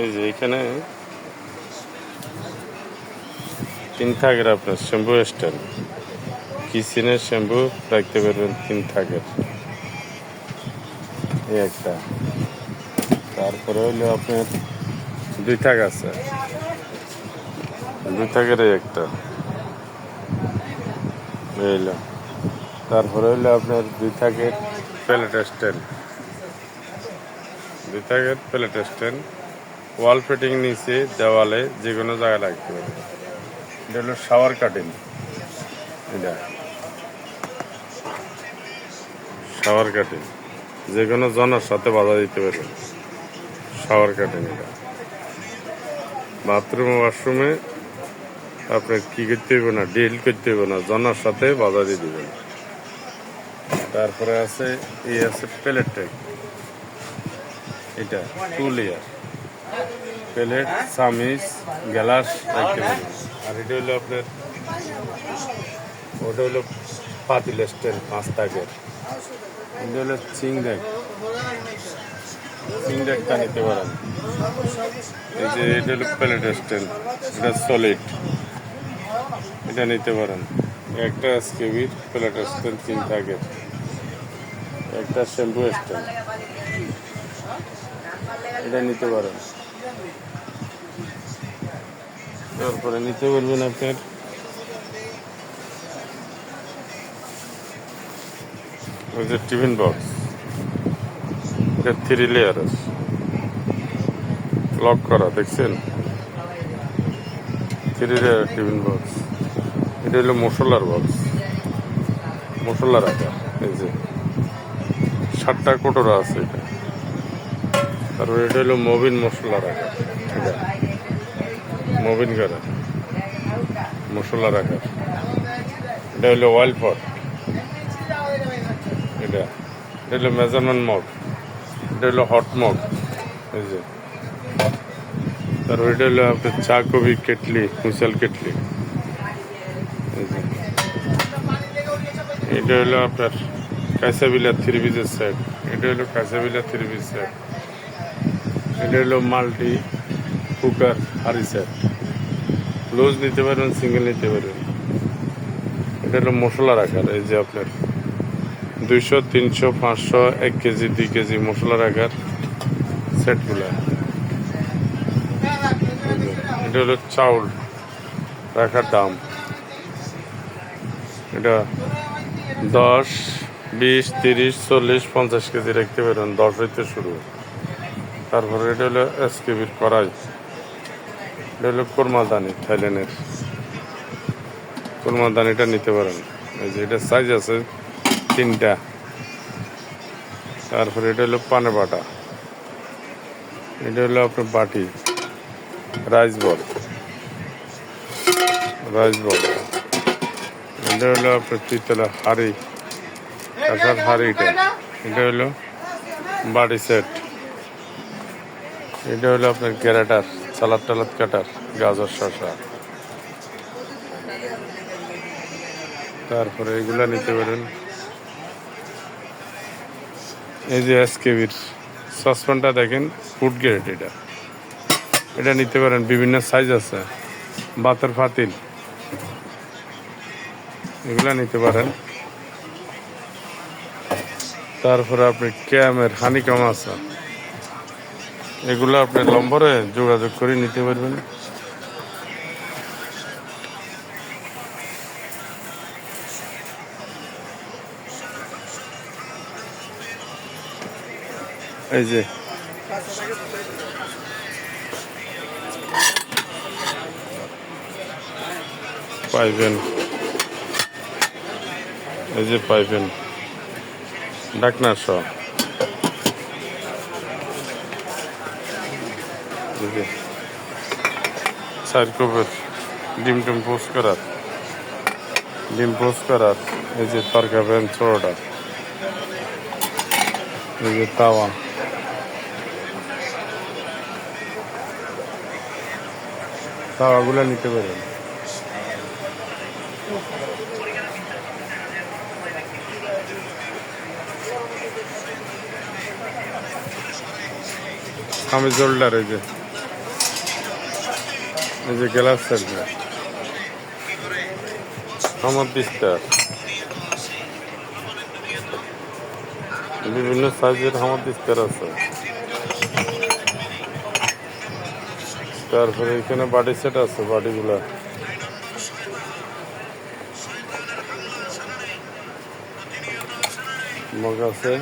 এই যে এখানে 3 থাকের আপনার শ্যাম্পু স্ট্যান্ড, কিচেনের শ্যাম্পু রাখতে পারবেন 3 থাকের, এই একটা। তারপরে হইলো আপনার 2 থাক আছে, 2 থাকের এই একটা হইলো। তারপরে হইলো আপনার 2 থাকের প্লেট স্ট্যান্ড, 2 থাকের প্লেট স্ট্যান্ড, ওয়াল ফিটিং নিচে দেওয়ালে যে কোনো জায়গায় রাখতে পারবেন। এটা হলো শাওয়ার কাটিং, এটা শাওয়ার কাটিং যে কোনো জনের সাথে বাধা দিতে পারবেন। শাওয়ার কাটিং এটা বাথরুম ওয়াশরুমে আপনার কি করতে হইব না, ডিল করতে হইব না, জনের সাথে বাধা দিয়ে দেবেন। তারপরে আছে এই আছে প্লেট টাইপ, এটা 2 লেয়ার প্লেট, চামিচ, গ্লাস রাখতে পারবেন। আর এটা হলো আপনার, ওটা হলো পাতিল স্ট্যান্ড 5 থাকের। এটা হলো সিংডেকটা নিতে পারেন। এই যে এটা হলো প্লেট স্ট্যান্ড, এটা সলিড, এটা নিতে পারেন। একটা এসকেবির প্লেট স্ট্যান্ড 3 থাকের, একটা শ্যাম্পু স্ট্যান্ড, এটা নিতে পারেন। তারপরে নিতে পারবেন আপনার ওই যে টিফিন বক্স, এটা 3 লেয়ার আছে, লক করা, দেখছেন 3 লেয়ার টিফিন বক্স। এটা হলো মশলার বক্স, মশলা রাখা। এই যে 7টা কোটরা আছে এটা। তারপরে এটা হলো মবিন মশলা রাখা, এটা মবিন করা মশলা রাখার। এটা হলো অয়েল পট, এটা হলো মেজারমেন্ট মগ, এটা হলো হট মগ। এই যে তারপর এটা হলো আপনার চা কফি কেটলি, হুইসেল কেটলি। এটা হলো আপনার কাঁচাবিলা 3 পিসের সেট, এটা হলো কাঁচাবিলা 3 পিস সেট। এটা হলো মাল্টি কুকার হাঁড়ি সেট, লুজ নিতে পারবেন, সিঙ্গেল নিতে পারবেন। এটা হলো মশলা রাখার, এই যে আপনার 200, 300, 500, 1 কেজি 2 কেজি মশলা রাখার সেটগুলা। এটা হলো চাউল রাখার দাম, এটা 10, 20, 30, 40, 50 কেজি রাখতে পারেন, 10 হইতে শুরু। তারপরে এটা হলো এসকেবির কড়াই, এটা হলো কোরমাদানি, থাইল্যান্ডের কোরমাদানিটা নিতে পারেন। এই যে এটা সাইজ আছে 3টা। তারপরে এটা হলো পানে বাটা, এটা হলো আপনার বাটি, রাইস বল, এটা হলো আপনার পিতলের হাঁড়ি, কাঁসার হাঁড়িটা। এটা হলো বাটি সেট, এটা হলো আপনার গ্রেটার, সালাদ টালাদ কাটার, গাজর শসা। তারপরে এগুলা নিতে পারেন। এই যে এসকেবির সসপ্যানটা দেখেন, ফুড গ্রেড, এটা নিতে পারেন, বিভিন্ন সাইজ আছে। বাতের ফাতিল, এগুলা নিতে পারেন। তারপরে আপনি ক্যামের হানিকম আছে, এগুলো আপনি নম্বরে যোগাযোগ করে নিতে পারবেন। এই যে পাইবেন, এই যে পাইবেন ডাকনা সহ, এই যে 4 কোপের ডিম পোস্ট করার, এই যে তরকা প্যান ছোটটা, এই যে তাওয়াগুলো নিতে পারেন। আমি জোল্ডার, এই যে এই যে গ্লাস সেট, আমার বিস্তার বিভিন্ন সাইজের আমার বিস্তার আছে। তারপরে এখানে বাটি সেট আছে, বাটিগুলা মগ আছে।